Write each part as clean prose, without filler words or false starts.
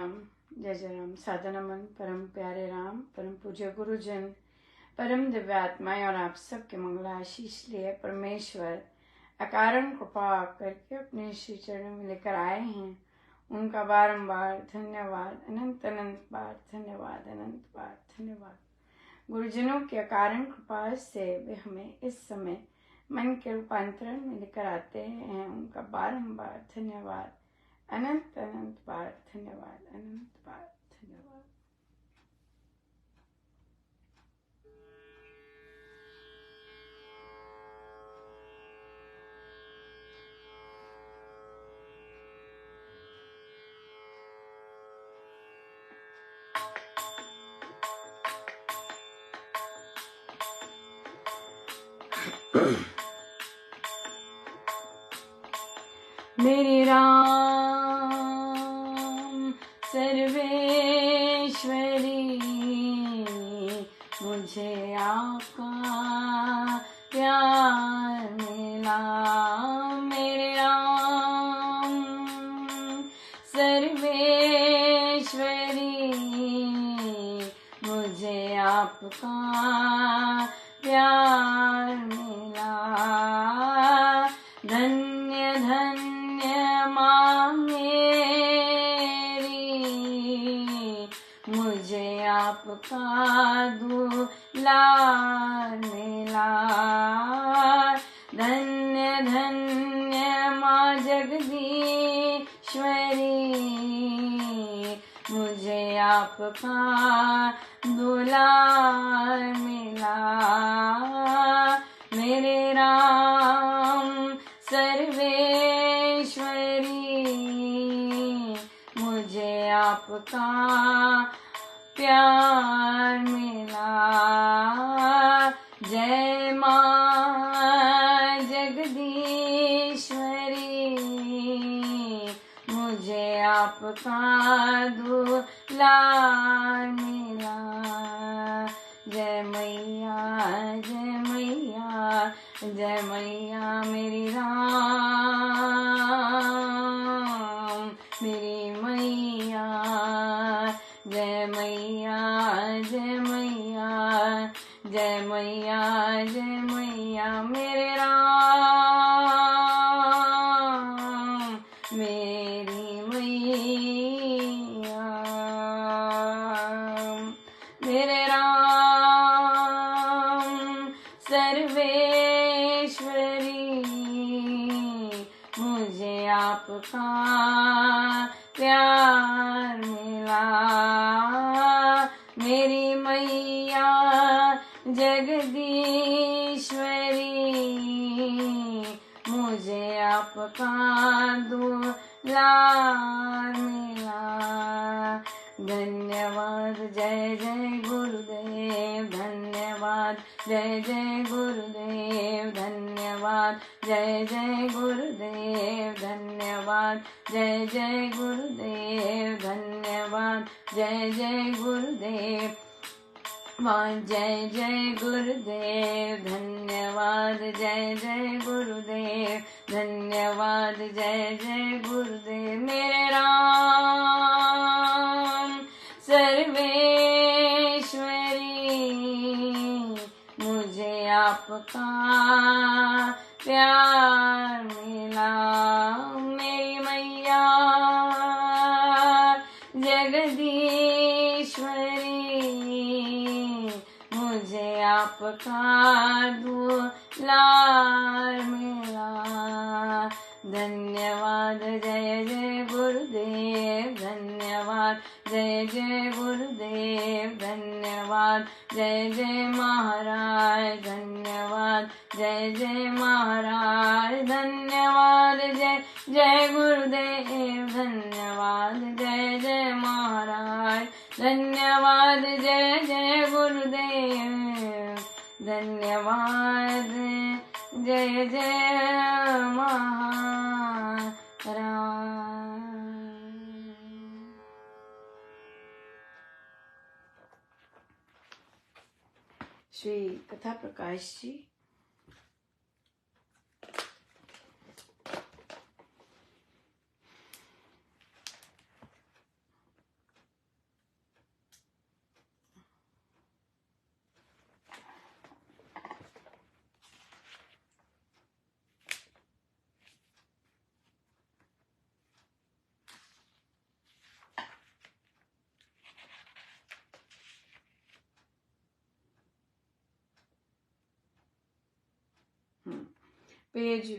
जय जय राम। साधना मन परम प्यारे राम, परम पूज्य गुरुजन, परम दिव्य आत्माएं और आप सबके मंगल आशीष लिए परमेश्वर अकारण कृपा करके अपने श्री चरणों में लेकर आए हैं। उनका बारंबार धन्यवाद, अनंत अनंत बार धन्यवाद, अनंत बार धन्यवाद। गुरुजनों की अकारण कृपा से वे हमें इस समय मन के रूपांतरण में लेकर आते हैं। उनका बारंबार धन्यवाद, अनंत अनंत बार धन्यवाद, अनंत बार धन्यवाद। मेरे राम सर्वेश्वरी, मुझे आपका प्यार मिला। मेरे राम सर्वेश्वरी, मुझे आपका प्यार मिला। धन्य धन्य माँ मेरी, मुझे आपका दुलार मिला। धन्य धन्य माँ जगदीश्वरी, मुझे आपका दुलार मिला। मेरे राम सर्वेश्वरी, मुझे आपका प्यार मिला। जय माँ जगदीश्वरी, मुझे आपका दुलार मिला। जय मैया, जय मैया, जय मैया मेरी राम, मेरी मैया। जय मैया, जय मैया, जय मैया, जय मैया मेरे राम, मेरी मैया। मेरे राम सर्वेश्वरी, मुझे आपका प्यार मिला। मेरी मैया जगदीश्वरी, मुझे आपका दुलार मिला। धन्यवाद, जय जय गुरुदेव, धन्यवाद, जय जय गुरुदेव, धन्यवाद, जय जय गुरुदेव, धन्यवाद, जय जय गुरुदेव, धन्यवाद, जय जय गुरुदेव, जय जय गुरुदेव, धन्यवाद, जय जय गुरुदेव, धन्यवाद, जय जय गुरुदेव। मेरे राम सर्वेश्वरी, मुझे आपका प्यार मिला। मेरी मैया जगदीश्वरी, मुझे आपका दुलार मिला। धन्यवाद, जय जय गुरुदेव, धन्यवाद, जय जय गुरुदेव, धन्यवाद, जय जय महाराज, धन्यवाद, जय जय महाराज, धन्यवाद, जय जय गुरुदेव, धन्यवाद, जय जय महाराज, धन्यवाद, जय जय गुरुदेव, धन्यवाद, जय जय महाराज। श्री कथा प्रकाश जी पेज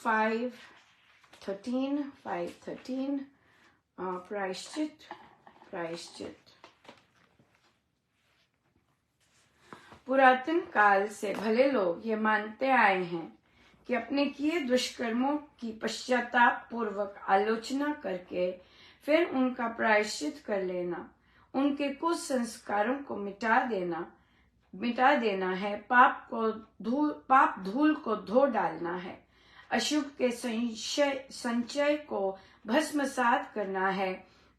513 प्रायश्चित। पुरातन काल से भले लोग ये मानते आए हैं कि अपने किए दुष्कर्मों की पश्चाताप पूर्वक आलोचना करके फिर उनका प्रायश्चित कर लेना, उनके कुछ संस्कारों को मिटा देना है, पाप धूल को धो डालना है, अशुभ के संचय को भस्मसात करना है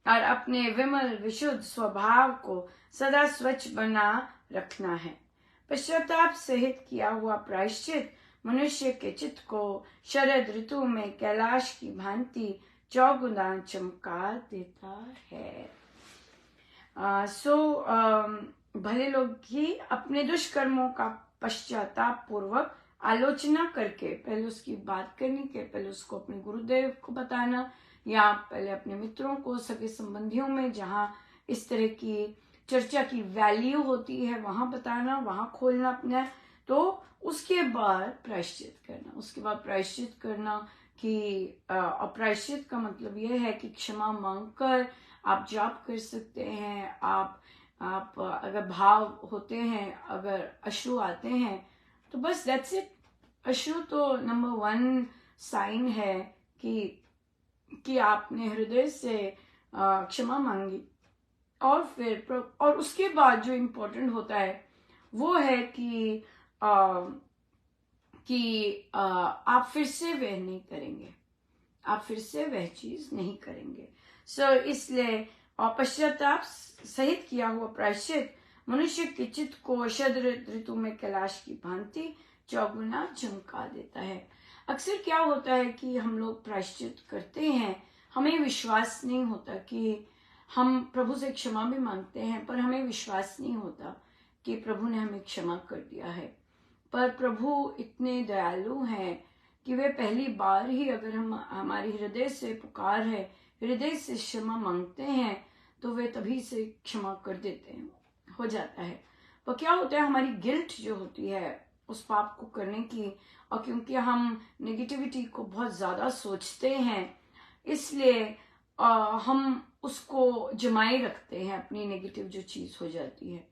और अपने विमल विशुद्ध स्वभाव को सदा स्वच्छ बना रखना है। पश्चाताप सहित किया हुआ प्रायश्चित मनुष्य के चित्त को शरद ऋतु में कैलाश की भांति चौगुना चमका देता है। भले लोग ही अपने दुष्कर्मों का पश्चाताप पूर्वक आलोचना करके, पहले उसकी बात करनी के पहले उसको अपने गुरुदेव को बताना, या पहले अपने मित्रों को, सगे संबंधियों में जहाँ इस तरह की चर्चा की वैल्यू होती है वहां बताना, वहां खोलना अपना। तो उसके बाद प्रायश्चित करना कि प्रायश्चित का मतलब यह है कि क्षमा मांगकर आप जाप कर सकते हैं। आप अगर भाव होते हैं, अगर अश्रु आते हैं तो बस दैट्स इट। अश्रु तो नंबर 1 साइन है कि आपने हृदय से क्षमा मांगी। और उसके बाद जो इम्पोर्टेंट होता है वो है कि आप फिर से वह नहीं करेंगे, आप फिर से वह चीज नहीं करेंगे। इसलिए पश्चाताप सहित किया हुआ प्रायश्चित मनुष्य के चित्त को शरद ऋतु में कैलाश की भांति चौगुना चमका देता है। अक्सर क्या होता है कि हम लोग प्रायश्चित करते हैं, हमें विश्वास नहीं होता कि हम प्रभु से क्षमा भी मांगते हैं, पर हमें विश्वास नहीं होता कि प्रभु ने हमें क्षमा कर दिया है। पर प्रभु इतने दयालु हैं कि वे पहली बार ही अगर हम हमारी हृदय से पुकार है, हृदय से क्षमा मांगते हैं, तो वे तभी से क्षमा कर देते हैं, हो जाता है। पर क्या होता है, हमारी गिल्ट जो होती है उस पाप को करने की, और क्योंकि हम नेगेटिविटी को बहुत ज्यादा सोचते हैं, इसलिए हम उसको जमाए रखते हैं, अपनी नेगेटिव जो चीज हो जाती है,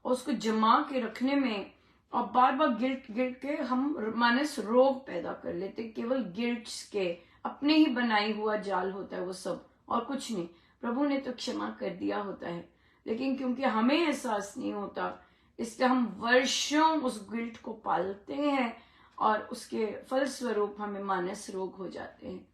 और उसको जमा के रखने में और बार बार गिल्ट के हम मानस रोग पैदा कर लेते। केवल गिल्ट्स के अपने ही बनाई हुआ जाल होता है वो सब, और कुछ नहीं। प्रभु ने तो क्षमा कर दिया होता है, लेकिन क्योंकि हमें एहसास नहीं होता, इसलिए हम वर्षों उस गिल्ट को पालते हैं और उसके फलस्वरूप हमें मानस रोग हो जाते हैं।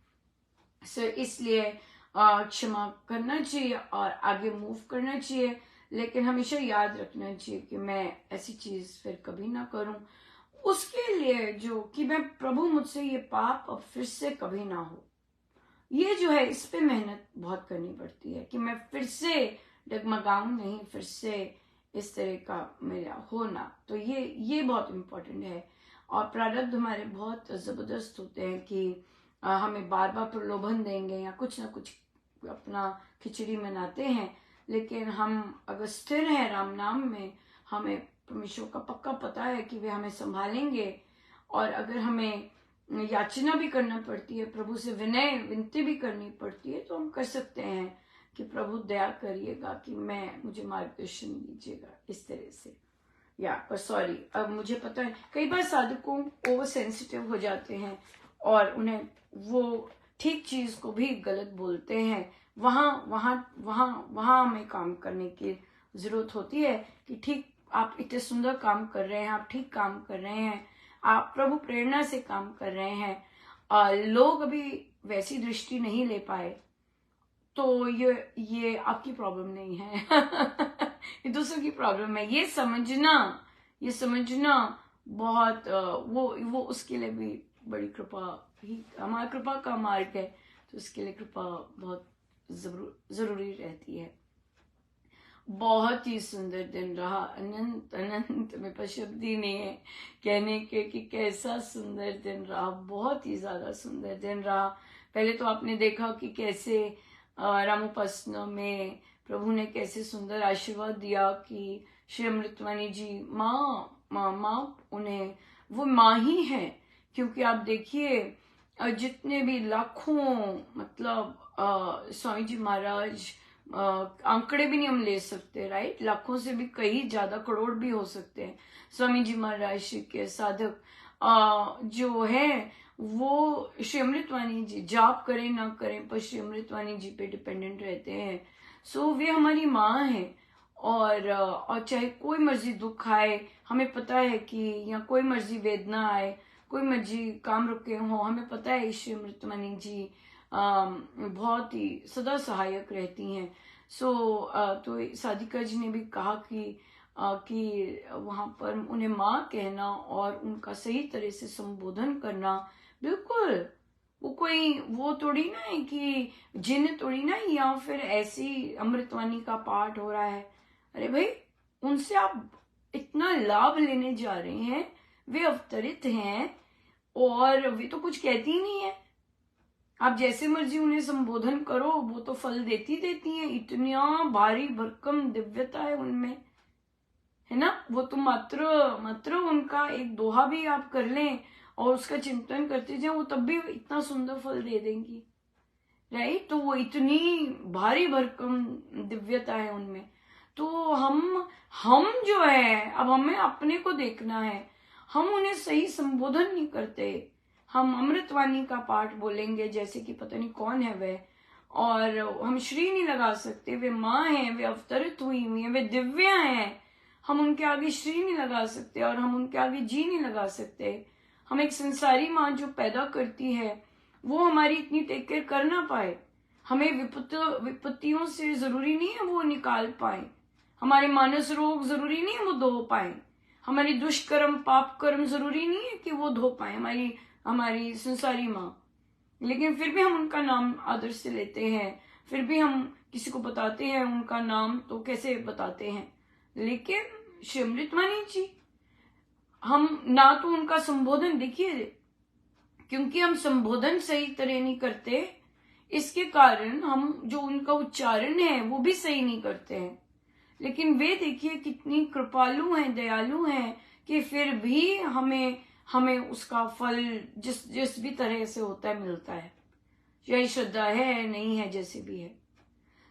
इसलिए क्षमा करना चाहिए और आगे मूव करना चाहिए, लेकिन हमेशा याद रखना चाहिए कि मैं ऐसी चीज फिर कभी ना करूं। उसके लिए जो कि मैं प्रभु मुझसे ये पाप अब फिर से कभी ना हो, ये जो है इस पे मेहनत बहुत करनी पड़ती है कि मैं फिर से डगमगाऊं नहीं, फिर से इस तरह का मेरा होना। तो ये बहुत इम्पोर्टेंट है। और प्रारब्ध हमारे बहुत जबरदस्त होते हैं कि हमें बार बार प्रलोभन देंगे या कुछ ना कुछ अपना खिचड़ी बनाते हैं, लेकिन हम अगर स्थिर हैं राम नाम में, हमें परमेश्वर का पक्का पता है कि वे हमें संभालेंगे। और अगर हमें याचना भी करना पड़ती है, प्रभु से विनती भी करनी पड़ती है, तो हम कर सकते हैं कि प्रभु दया करिएगा कि मुझे मार्गदर्शन दीजिएगा इस तरह से। पर सॉरी, अब मुझे पता है कई बार साधकों ओवर सेंसिटिव हो जाते हैं और उन्हें वो ठीक चीज को भी गलत बोलते हैं। वहां हमें काम करने की जरूरत होती है कि ठीक, आप इतने सुंदर काम कर रहे हैं, आप ठीक काम कर रहे हैं, आप प्रभु प्रेरणा से काम कर रहे हैं, लोग अभी वैसी दृष्टि नहीं ले पाए, तो ये आपकी प्रॉब्लम नहीं है ये दूसरों की प्रॉब्लम है। ये समझना बहुत वो उसके लिए भी बड़ी कृपा ही, हमारी कृपा का मार्ग है, तो उसके लिए कृपा बहुत जरूरी रहती है। बहुत ही सुंदर दिन रहा, अनंत अनंत में पर शब्द ही नहीं है कहने के कि कैसा सुंदर दिन रहा, बहुत ही ज्यादा सुंदर दिन रहा। पहले तो आपने देखा कि कैसे रामोपासना में प्रभु ने कैसे सुंदर आशीर्वाद दिया कि श्री अमृतवाणी जी माँ उन्हें वो माँ ही है क्योंकि आप देखिए जितने भी लाखों, मतलब स्वामी जी महाराज, आंकड़े भी नहीं हम ले सकते, राइट, लाखों से भी कई ज्यादा, करोड़ भी हो सकते हैं। स्वामी जी महाराज श्री के साधक जो है वो श्री अमृतवाणी जी, जाप करें ना करें पर श्री अमृतवाणी जी पे डिपेंडेंट रहते हैं। सो वे हमारी माँ है। और चाहे कोई मर्जी दुख आए, हमें पता है कि, या कोई मर्जी वेदना आए, कोई मर्जी काम रुके हो, हमें पता है श्री अमृतवाणी जी बहुत ही सदा सहायक रहती हैं। तो साधिका जी ने भी कहा कि वहां पर उन्हें माँ कहना और उनका सही तरह से संबोधन करना, बिल्कुल वो थोड़ी ना है कि जिन थोड़ी ना, या फिर ऐसी अमृतवाणी का पाठ हो रहा है। अरे भाई, उनसे आप इतना लाभ लेने जा रहे हैं, वे अवतरित हैं और वे तो कुछ कहती ही नहीं है। आप जैसे मर्जी उन्हें संबोधन करो, वो तो फल देती हैं। इतना भारी भरकम दिव्यता है उनमें, है ना। वो तो मात्र उनका एक दोहा भी आप कर लें और उसका चिंतन करते जाए, वो तब भी इतना सुंदर फल दे देंगी, राइट। तो वो इतनी भारी भरकम दिव्यता है उनमें। तो हम जो है, अब हमें अपने को देखना है। हम उन्हें सही संबोधन नहीं करते। हम अमृतवाणी का पाठ बोलेंगे जैसे कि पता नहीं कौन है वह, और हम श्री नहीं लगा सकते। वे माँ हैं, वे अवतरित हुई हैं, वे दिव्य हैं। हम उनके आगे श्री नहीं लगा सकते और हम उनके आगे जी नहीं लगा सकते। हम एक संसारी माँ जो पैदा करती है, वो हमारी इतनी टेक केयर कर ना पाए। हमें विपत्तियों से जरूरी नहीं है वो निकाल पाए। हमारे मानस रोग जरूरी नहीं है वो धो पाए। हमारी दुष्कर्म पाप कर्म जरूरी नहीं है कि वो धो पाए, हमारी संसारी माँ। लेकिन फिर भी हम उनका नाम आदर से लेते हैं। फिर भी हम किसी को बताते हैं उनका नाम, तो कैसे बताते हैं। लेकिन श्री अमृतवाणी जी, हम ना तो उनका संबोधन, देखिए, क्योंकि हम संबोधन सही तरह नहीं करते, इसके कारण हम जो उनका उच्चारण है वो भी सही नहीं करते हैं। लेकिन वे देखिए कितनी कृपालु हैं, दयालु हैं, कि फिर भी हमें उसका फल जिस भी तरह से होता है मिलता है, चाहे श्रद्धा है नहीं है, जैसे भी है।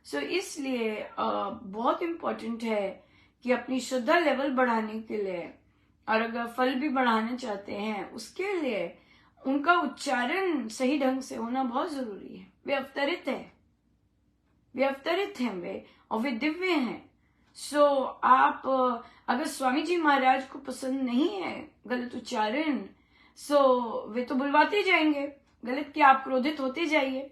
सो इसलिए बहुत इम्पोर्टेंट है कि अपनी श्रद्धा लेवल बढ़ाने के लिए, और अगर फल भी बढ़ाना चाहते हैं उसके लिए, उनका उच्चारण सही ढंग से होना बहुत जरूरी है। वे अवतरित हैं वे, और वे दिव्य हैं। सो आप अगर स्वामी जी महाराज को पसंद नहीं है गलत उच्चारण, सो वे तो बुलवाते जाएंगे गलत, कि आप क्रोधित होते जाइए।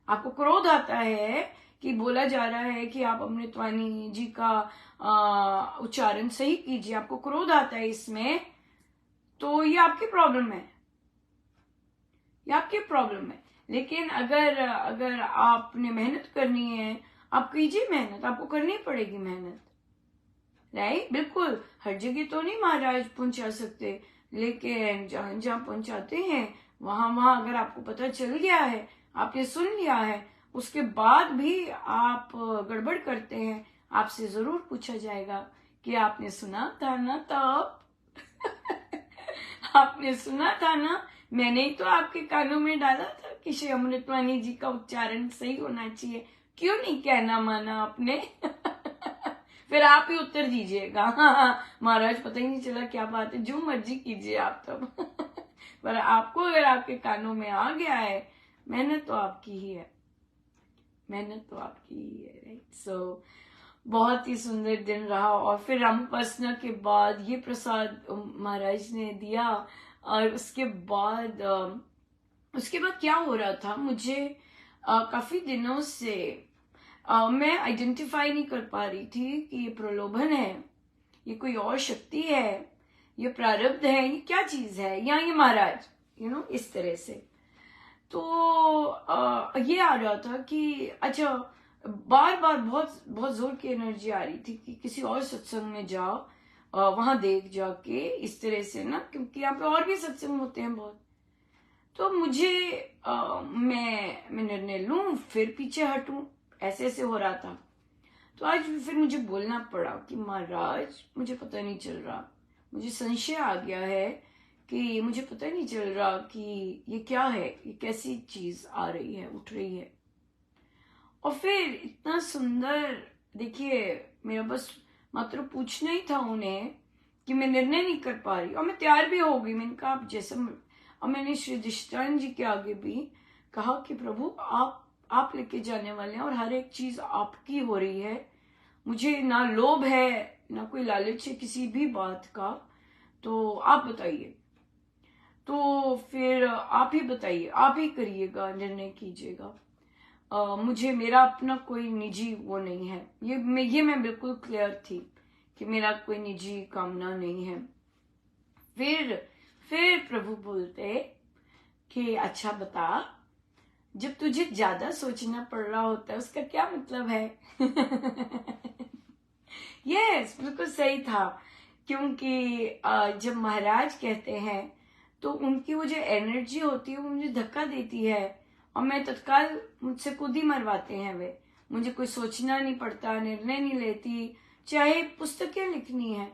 आपको क्रोध आता है कि बोला जा रहा है कि आप अमृतवाणी जी का उच्चारण सही कीजिए, आपको क्रोध आता है इसमें, तो ये आपकी प्रॉब्लम है, लेकिन अगर आपने मेहनत करनी है, आप कीजिए मेहनत, आपको करनी पड़ेगी मेहनत, राइट। बिल्कुल हर जगह तो नहीं महाराज पहुंचा सकते, लेकिन जहां जहां पहुंचाते हैं वहां अगर आपको पता चल गया है, आपने सुन लिया है, उसके बाद भी आप गड़बड़ करते हैं, आपसे जरूर पूछा जाएगा कि आपने सुना था ना, तब आपने सुना था ना, मैंने ही तो आपके कानों में डाला था कि श्री अमृतवाणी जी का उच्चारण सही होना चाहिए, क्यों नहीं कहना माना आपने। फिर आप ही उत्तर दीजिएगा, हाँ महाराज पता ही नहीं चला क्या बात है, जो मर्जी कीजिए आप तब। पर आपको अगर आपके कानों में आ गया है, मेहनत तो आपकी ही है, राइट। सो बहुत ही सुंदर दिन रहा। और फिर रामोपासना के बाद ये प्रसाद महाराज ने दिया, और उसके बाद क्या हो रहा था, मुझे काफी दिनों से मैं आइडेंटिफाई नहीं कर पा रही थी कि ये प्रलोभन है, ये कोई और शक्ति है, ये प्रारब्ध है, ये क्या चीज है, या ये महाराज, इस तरह से। तो ये आ रहा था कि अच्छा, बार बार बहुत बहुत जोर की एनर्जी आ रही थी कि किसी और सत्संग में जाओ, वहां देख जाके इस तरह से ना, क्योंकि यहाँ पे और भी सत्संग होते हैं बहुत। तो मुझे मैं निर्णय लूं फिर पीछे हटूं, ऐसे हो रहा था। तो आज फिर मुझे बोलना पड़ा कि महाराज मुझे पता नहीं चल रहा, मुझे संशय आ गया है कि मुझे पता ही नहीं चल रहा कि ये क्या है, ये कैसी चीज आ रही है, उठ रही है। और फिर इतना सुंदर, देखिए मेरा बस मात्र पूछना ही था उन्हें कि मैं निर्णय नहीं कर पा रही, और मैं तैयार भी हो गई। मैंने कहा आप जैसे, और मैंने श्री अधिष्ठान जी के आगे भी कहा कि प्रभु आप लेके जाने वाले हैं और हर एक चीज आपकी हो रही है। मुझे ना लोभ है ना कोई लालच है किसी भी बात का, तो आप बताइए। तो फिर आप ही बताइए, आप ही करिएगा, निर्णय कीजिएगा। मुझे मेरा अपना कोई निजी वो नहीं है, ये मैं बिल्कुल क्लियर थी कि मेरा कोई निजी कामना नहीं है। फिर प्रभु बोलते कि अच्छा बता, जब तुझे ज्यादा सोचना पड़ रहा होता है उसका क्या मतलब है? यस, बिल्कुल सही था। क्योंकि जब महाराज कहते हैं तो उनकी वो जो एनर्जी होती है वो मुझे धक्का देती है, और मैं तत्काल मुझसे खुद ही मरवाते हैं वे। मुझे कोई सोचना नहीं पड़ता, निर्णय नहीं लेती। चाहे पुस्तकें लिखनी है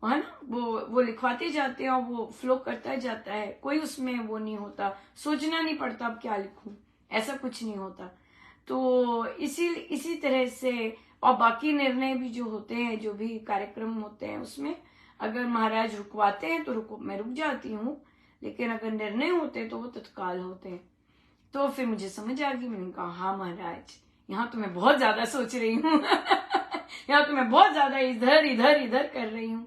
ना, वो लिखवाते जाते हैं और वो फ्लो करता जाता है, कोई उसमें वो नहीं होता, सोचना नहीं पड़ता अब क्या लिखूं, ऐसा कुछ नहीं होता। तो इसी तरह से, और बाकी निर्णय भी जो होते हैं, जो भी कार्यक्रम होते हैं, उसमें अगर महाराज रुकवाते हैं तो मैं रुक जाती हूँ, लेकिन अगर निर्णय होते हैं तो वो तत्काल होते हैं। तो फिर मुझे समझ आ गई। मैंने कहा हाँ महाराज, यहाँ तो मैं बहुत ज्यादा सोच रही हूँ। यहाँ तो मैं बहुत ज्यादा इधर इधर इधर कर रही हूँ।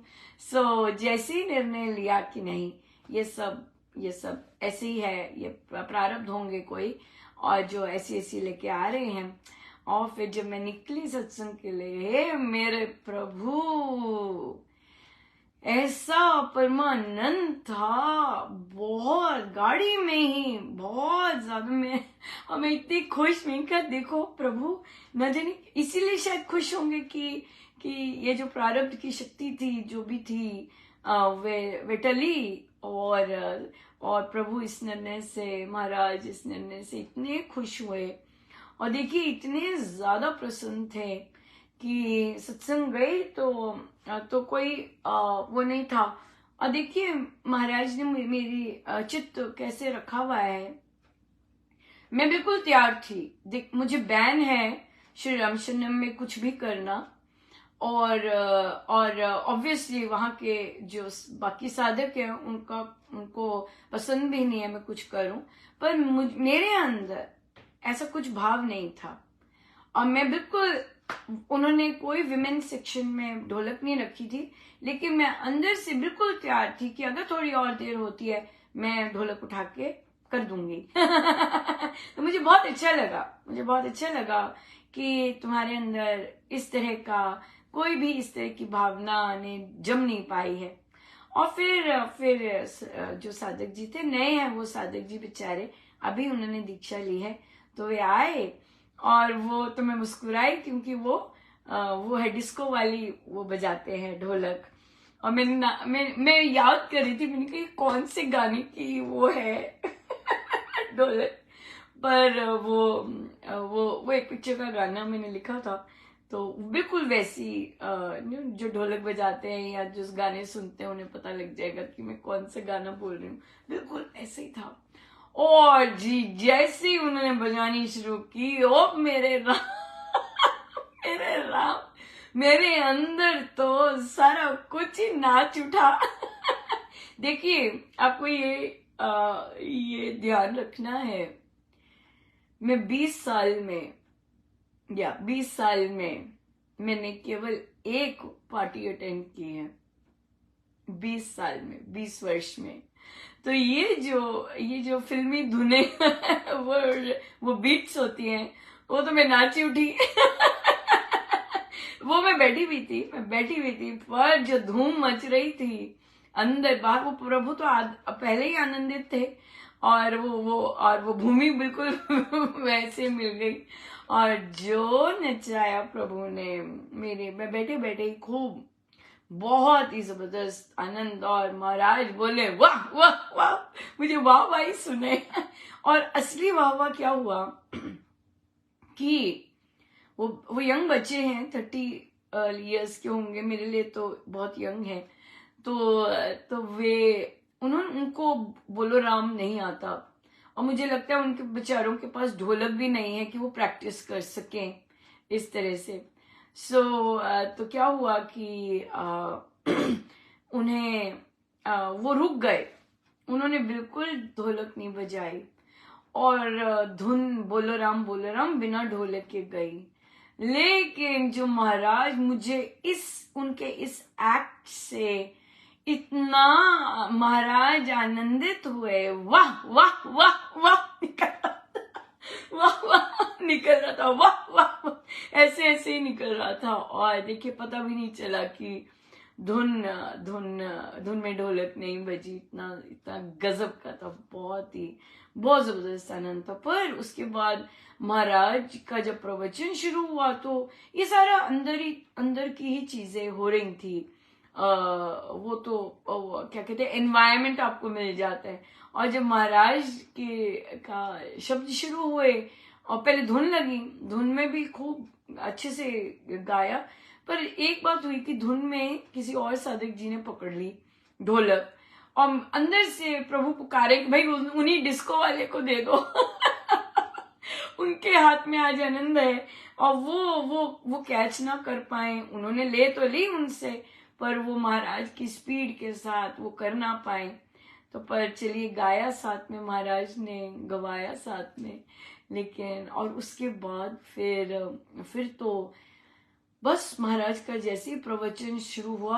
जैसे ही निर्णय लिया कि नहीं, ये सब ऐसे ही है, ये प्रारब्ध होंगे कोई, और जो ऐसी लेके आ रहे हैं। और फिर जब मैं निकली सत्संग के लिए, मेरे प्रभु, ऐसा परमानंद था, बहुत, गाड़ी में ही बहुत ज्यादा। मैं इतनी खुश, मैं कहा देखो प्रभु, न जाने इसीलिए शायद खुश होंगे कि ये जो प्रारब्ध की शक्ति थी, जो भी थी, वे टली। और प्रभु इस निर्णय से, महाराज इस निर्णय से इतने खुश हुए, और देखिए इतने ज्यादा प्रसन्न थे कि सत्संग गई तो कोई वो नहीं था। और देखिए महाराज ने मेरी चित्त कैसे रखा हुआ है। मैं बिल्कुल तैयार थी, मुझे बैन है श्री रामचंद्रम में कुछ भी करना, और ऑब्वियसली वहां के जो बाकी साधक हैं उनको पसंद भी नहीं है मैं कुछ करूं, पर मेरे अंदर ऐसा कुछ भाव नहीं था। और मैं बिल्कुल, उन्होंने कोई विमेन सेक्शन में ढोलक नहीं रखी थी, लेकिन मैं अंदर से बिल्कुल तैयार थी कि अगर थोड़ी और देर होती है मैं ढोलक उठा के कर दूंगी। तो मुझे बहुत अच्छा लगा कि तुम्हारे अंदर इस तरह का कोई भी इस तरह की भावना ने जम नहीं पाई है। और फिर जो साधक जी थे, नए हैं वो साधक जी बेचारे, अभी उन्होंने दीक्षा ली है, तो वे आए और वो तो मैं मुस्कुराई, क्योंकि वो है डिस्को वाली, वो बजाते हैं ढोलक। और मैं याद कर रही थी, मैंने कहा कौन से गाने की वो है ढोलक, पर वो एक पिक्चर का गाना मैंने लिखा था, तो बिल्कुल वैसी जो ढोलक बजाते हैं या जो गाने सुनते हैं उन्हें पता लग जाएगा कि मैं कौन सा गाना बोल रही हूँ, बिल्कुल ऐसे ही था। और जी जैसे ही उन्होंने बजानी शुरू की, ओ मेरे राम, मेरे राम, मेरे अंदर तो सारा कुछ ही नाच उठा। देखिए आपको ये ध्यान रखना है, मैं 20 साल में मैंने केवल एक पार्टी अटेंड की है, 20 साल में, 20 वर्ष में। तो ये जो फिल्मी धुने वो बीट्स होती हैं, वो तो मैं नाची उठी। वो मैं बैठी हुई थी, पर जो धूम मच रही थी अंदर बाहर, वो प्रभु तो पहले ही आनंदित थे, और वो भूमि बिल्कुल वैसे मिल गई, और जो नचाया प्रभु ने मैं बैठे बैठे ही खूब, बहुत ही जबरदस्त आनंद। और महाराज बोले वाह वाह वाह, मुझे वाह वाह ही सुने। और असली वाह वाह क्या हुआ कि वो यंग बच्चे हैं, 30 इयर्स के होंगे, मेरे लिए तो बहुत यंग है। तो वे उनको बोलो राम नहीं आता, और मुझे लगता है उनके बेचारों के पास ढोलक भी नहीं है कि वो प्रैक्टिस कर सकें इस तरह से। तो क्या हुआ कि उन्हें वो रुक गए, उन्होंने बिल्कुल ढोलक नहीं बजाई, और धुन बोलो राम बिना ढोलक के गई। लेकिन जो महाराज मुझे उनके इस एक्ट से इतना महाराज आनंदित हुए, वाह वाह वाह वाह निकल रहा था, वाह वाह निकल रहा था, वाह वाह ऐसे ऐसे ही निकल रहा था। और देखिए पता भी नहीं चला कि धुन धुन धुन में ढोलक नहीं बजी, इतना इतना गजब का था, बहुत जबरदस्त आनंद था। पर उसके बाद महाराज का जब प्रवचन शुरू हुआ तो ये सारा अंदर की ही चीजें हो रही थी। वो तो क्या कहते हैं, एनवायरमेंट आपको मिल जाता है। और जब महाराज का शब्द शुरू हुए और पहले धुन लगी, धुन में भी खूब अच्छे से गाया, पर एक बात हुई कि धुन में किसी और साधक जी ने पकड़ ली ढोलक, और अंदर से प्रभु पुकारे कि भाई उन्हीं डिस्को वाले को दे दो उनके हाथ में आज आनंद है, और वो कैच ना कर पाए। उन्होंने ले तो ली उनसे, पर वो महाराज की स्पीड के साथ वो कर ना पाए। तो पर चलिए, गाया साथ में, महाराज ने गवाया साथ में। लेकिन और उसके बाद फिर तो बस महाराज का जैसे ही प्रवचन शुरू हुआ,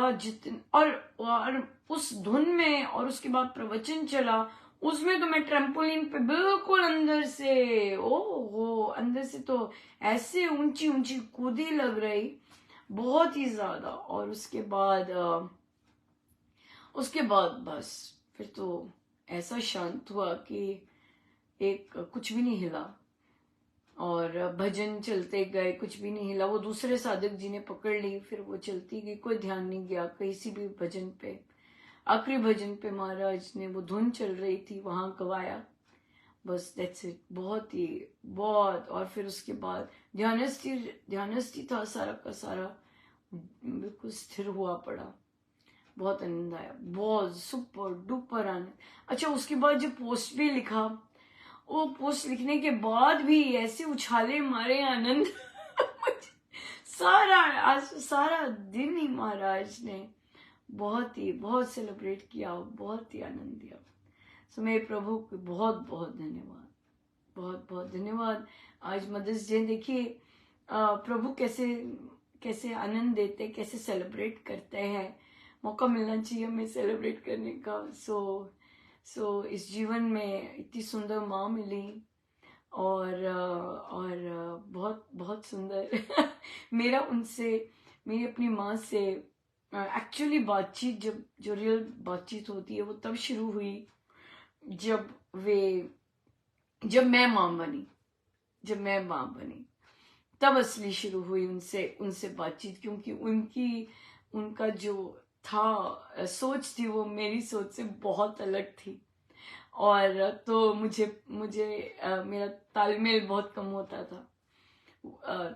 और उस धुन में, और उसके बाद प्रवचन चला, उसमें तो मैं ट्रैम्पोलिन पे बिल्कुल अंदर से तो ऐसे ऊंची ऊंची कूदी लग रही, बहुत ही ज्यादा। और उसके बाद बस फिर तो ऐसा शांत हुआ कि कुछ भी नहीं हिला, और भजन चलते गए, कुछ भी नहीं हिला। वो दूसरे साधक जी ने पकड़ ली, फिर वो चलती गई, कोई ध्यान नहीं गया किसी भी भजन पे। आखिरी भजन पे महाराज ने वो धुन चल रही थी वहां गवाया, बस दैट्स इट। बहुत। और फिर उसके बाद ध्यानस्थी था सारा का सारा, बिल्कुल स्थिर हुआ पड़ा। बहुत आनंद आया, बहुत सुपर डुपर आनंद। अच्छा, उसके बाद जो पोस्ट भी लिखा, वो पोस्ट लिखने के बाद भी ऐसे उछाले मारे आनंद सारा दिन ही महाराज ने बहुत सेलिब्रेट किया, बहुत ही आनंद दिया। सो मेरे प्रभु को बहुत बहुत धन्यवाद, बहुत बहुत धन्यवाद। आज मदर्स डे, देखिए प्रभु कैसे आनंद देते, कैसे सेलिब्रेट करते हैं। मौका मिलना चाहिए हमें सेलिब्रेट करने का। सो इस जीवन में इतनी सुंदर माँ मिली, और बहुत बहुत सुंदर मेरी अपनी माँ से एक्चुअली बातचीत, जो रियल बातचीत होती है, वो तब शुरू हुई जब मैं माँ बनी, तब असली शुरू हुई उनसे बातचीत। क्योंकि उनका जो था सोच थी, वो मेरी सोच से बहुत अलग थी, और तो मुझे मेरा तालमेल बहुत कम होता था।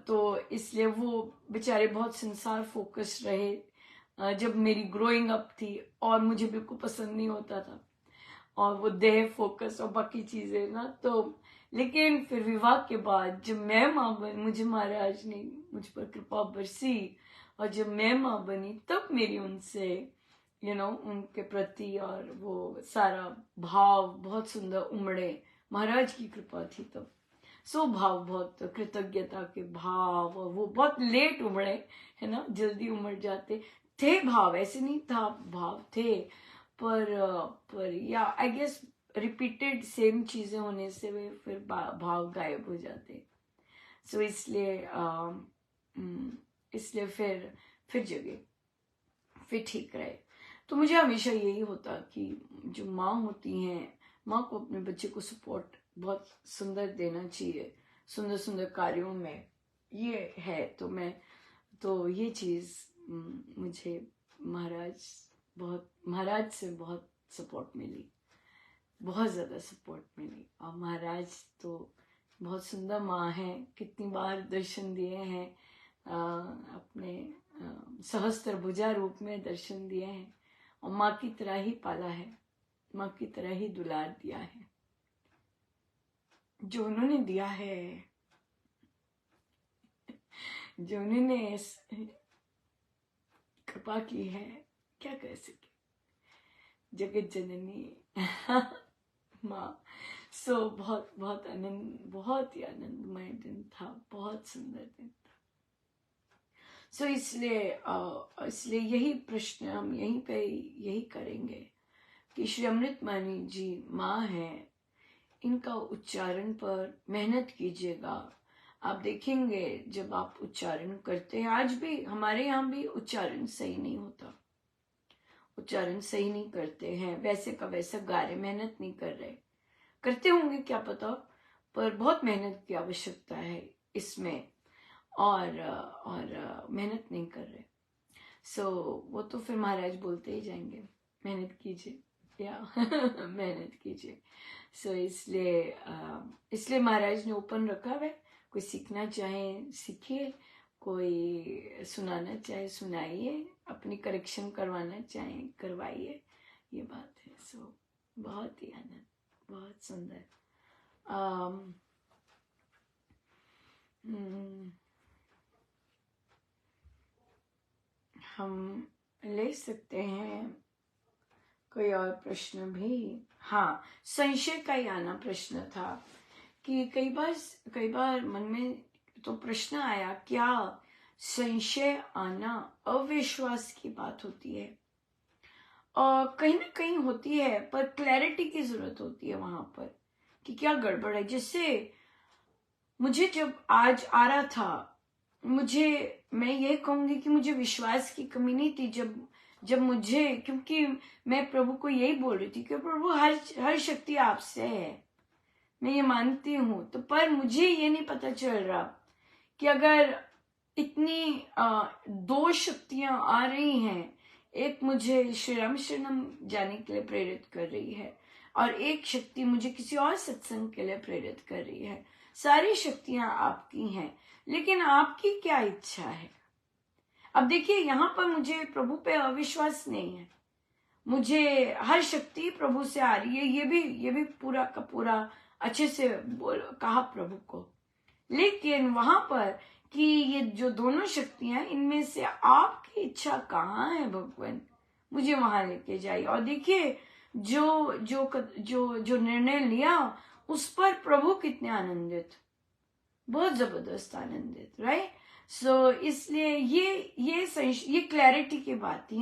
तो इसलिए वो बेचारे बहुत संसार फोकस रहे जब मेरी ग्रोइंग अप थी, और मुझे बिल्कुल पसंद नहीं होता था, और वो देह फोकस और बाकी चीजें ना। तो लेकिन फिर विवाह के बाद जब मैं माँ बनी, मुझे महाराज ने मुझ पर कृपा बरसी, और जब मैं माँ बनी तब मेरी उनसे उनके प्रति और वो सारा भाव बहुत सुंदर उमड़े। महाराज की कृपा थी तब। भाव, बहुत कृतज्ञता के भाव, और वो बहुत लेट उमड़े, है ना, जल्दी उमड़ जाते थे भाव, ऐसे नहीं था, भाव थे, पर या आई गेस रिपीटेड सेम चीजें होने से वे फिर भाव गायब हो जाते। इसलिए फिर जगे, फिर ठीक रहे। तो मुझे हमेशा यही होता कि जो माँ होती हैं, माँ को अपने बच्चे को सपोर्ट बहुत सुंदर देना चाहिए, सुंदर सुंदर कार्यों में ये है। तो ये चीज मुझे महाराज से बहुत सपोर्ट मिली, बहुत ज्यादा सपोर्ट मिली। और महाराज तो बहुत सुंदर माँ है, कितनी बार दर्शन दिए हैं, अपने सहस्त्र भुजा रूप में दर्शन दिए हैं, और माँ की तरह ही पाला है। माँ की तरह ही दुलार दिया है। जो उन्होंने दिया है, जो उन्होंने कृपा की है, क्या कह सके। जगत जननी माँ। सो बहुत बहुत आनंद, बहुत ही आनंदमय दिन था, बहुत सुंदर दिन था। सो इसलिए यही प्रश्न हम यहीं पे यही करेंगे कि श्री अमृतमानी जी माँ है, इनका उच्चारण पर मेहनत कीजिएगा। आप देखेंगे जब आप उच्चारण करते हैं, आज भी हमारे यहाँ भी उच्चारण सही नहीं होता, उच्चारण सही नहीं करते हैं, वैसे का वैसा गा रहे, मेहनत नहीं कर रहे, करते होंगे क्या पता, पर बहुत मेहनत की आवश्यकता है इसमें, और मेहनत नहीं कर रहे। सो वो तो फिर महाराज बोलते ही जाएंगे मेहनत कीजिए या मेहनत कीजिए। सो इसलिए महाराज ने ओपन रखा है, कोई सीखना चाहे सीखिए, कोई सुनाना चाहे सुनाइए, अपनी करेक्शन करवाना चाहे करवाइए, ये बात है। सो बहुत ही आनंद, बहुत सुंदर। हम ले सकते हैं कोई और प्रश्न भी। हाँ, संशय का ही आना प्रश्न था कि कई बार मन में तो प्रश्न आया, क्या संशय आना अविश्वास की बात होती है? और कहीं ना कहीं होती है, पर क्लैरिटी की जरूरत होती है वहां पर कि क्या गड़बड़ है। जिससे मुझे जब आज आ रहा था, मैं ये कहूंगी कि मुझे विश्वास की कमी नहीं थी जब मुझे, क्योंकि मैं प्रभु को यही बोल रही थी कि प्रभु हर शक्ति आपसे है, मैं ये मानती हूं, तो पर मुझे ये नहीं पता चल रहा कि अगर इतनी दो शक्तियां आ रही हैं, एक मुझे श्री राम शरणम जाने के लिए प्रेरित कर रही है और एक शक्ति मुझे किसी और सत्संग के लिए प्रेरित कर रही है। सारी शक्तियां आपकी हैं, लेकिन आपकी क्या इच्छा है? अब देखिए, यहां पर मुझे प्रभु पे अविश्वास नहीं है, मुझे हर शक्ति प्रभु से आ रही है, ये भी पूरा का पूरा अच्छे से कहा प्रभु को। लेकिन वहां पर कि ये जो दोनों शक्तियां, इनमें से आपकी इच्छा कहाँ है भगवान, मुझे वहां लेके जाइए। और देखिए, जो निर्णय लिया उस पर प्रभु कितने आनंदित, बहुत जबरदस्त आनंदित, राइट। सो इसलिए ये क्लैरिटी की बात थी।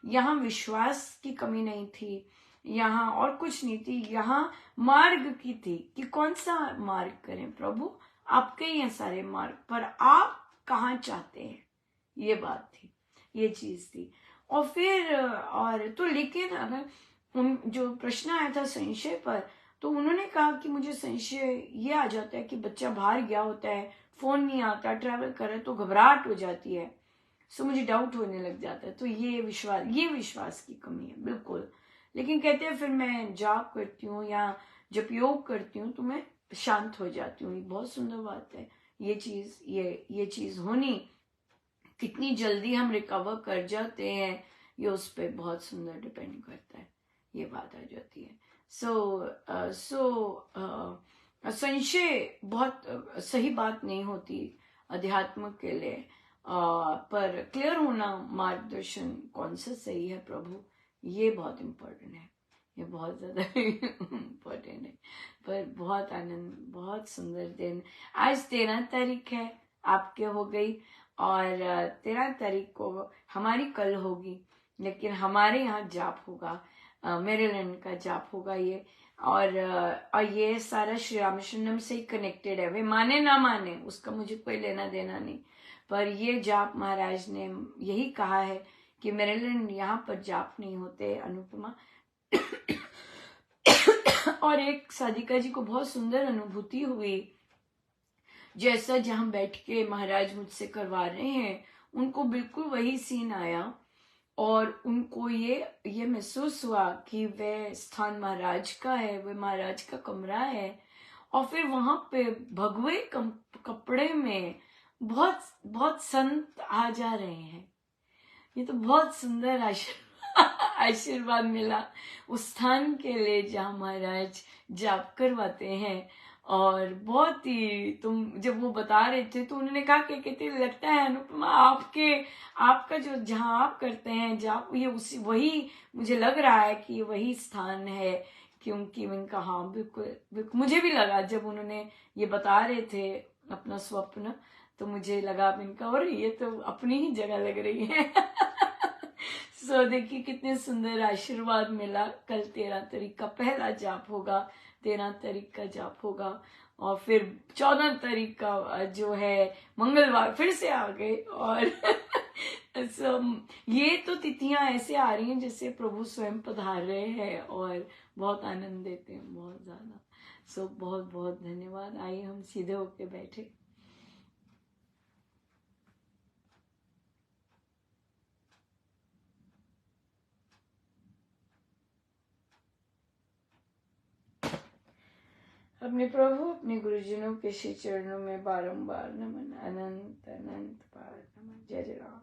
यहाँ विश्वास की कमी नहीं थी, यहाँ और कुछ नहीं थी, यहाँ मार्ग की थी कि कौन सा मार्ग करें। प्रभु आपके ही हैं सारे मार्ग, पर आप कहाँ चाहते हैं, ये बात थी, ये चीज थी। और फिर तो लेकिन अगर जो प्रश्न आया था संशय पर, तो उन्होंने कहा कि मुझे संशय ये आ जाता है कि बच्चा बाहर गया होता है, फोन नहीं आता, ट्रैवल करे तो घबराहट हो जाती है, सो मुझे डाउट होने लग जाता है। तो ये विश्वास की कमी है बिल्कुल। लेकिन कहते हैं फिर मैं जाप करती हूँ या जब योग करती हूँ तो मैं शांत हो जाती हूँ। ये बहुत सुंदर बात है। ये चीज होनी, कितनी जल्दी हम रिकवर कर जाते हैं, ये उस पर बहुत सुंदर डिपेंड करता है, ये बात आ जाती है। संशय बहुत सही बात नहीं होती अध्यात्म के लिए, पर क्लियर होना मार्गदर्शन कौन सा सही है प्रभु, ये बहुत इम्पोर्टेंट है, ये बहुत ज्यादा इम्पोर्टेंट है। पर बहुत आनंद, बहुत सुंदर दिन। आज 13 तारीख है, आपके हो गई, और 13 तारीख को हमारी कल होगी, लेकिन हमारे यहाँ जाप होगा, मेरीलैंड का जाप होगा ये। और ये सारा श्री रामशरणम से ही कनेक्टेड है, वे माने ना माने उसका मुझे कोई लेना देना नहीं, पर ये जाप महाराज ने यही कहा है कि मेरीलैंड यहाँ पर जाप नहीं होते, अनुपमा। और एक साधिका जी को बहुत सुंदर अनुभूति हुई, जैसा जहां बैठ के महाराज मुझसे करवा रहे हैं, उनको बिल्कुल वही सीन आया, और उनको ये महसूस हुआ कि वह स्थान महाराज का है, वह महाराज का कमरा है, और फिर वहां पे भगवे कपड़े में बहुत बहुत संत आ जा रहे हैं। ये तो बहुत सुंदर आशीर्वाद मिला उस स्थान के लिए जहाँ महाराज जाप करवाते हैं। और बहुत ही, तुम जब वो बता रहे थे तो उन्होंने कहा कि कहते लगता है अनुपमा आपका जो जहाँ आप करते हैं जाप, ये उसी वही मुझे लग रहा है कि वही स्थान है। क्योंकि मैंने कहा हाँ बिल्कुल बिल्कुल, मुझे भी लगा जब उन्होंने ये बता रहे थे अपना स्वप्न, तो मुझे लगा, मैंने कहा और ये तो अपनी ही जगह लग रही है। सो देखिए कितने सुंदर आशीर्वाद मिला। कल 13 तारीख का पहला जाप होगा, 13 तारीख का जाप होगा, और फिर 14 तारीख का जो है मंगलवार फिर से आ गए। और सो ये तो तिथियां ऐसे आ रही हैं जैसे प्रभु स्वयं पधार रहे हैं और बहुत आनंद देते हैं, बहुत ज्यादा। सो बहुत बहुत धन्यवाद। आइए हम सीधे होके बैठे। अपने प्रभु अपने गुरुजनों के श्री चरणों में बारंबार नमन, अनंत अनंत बार नमन। जय जय राम।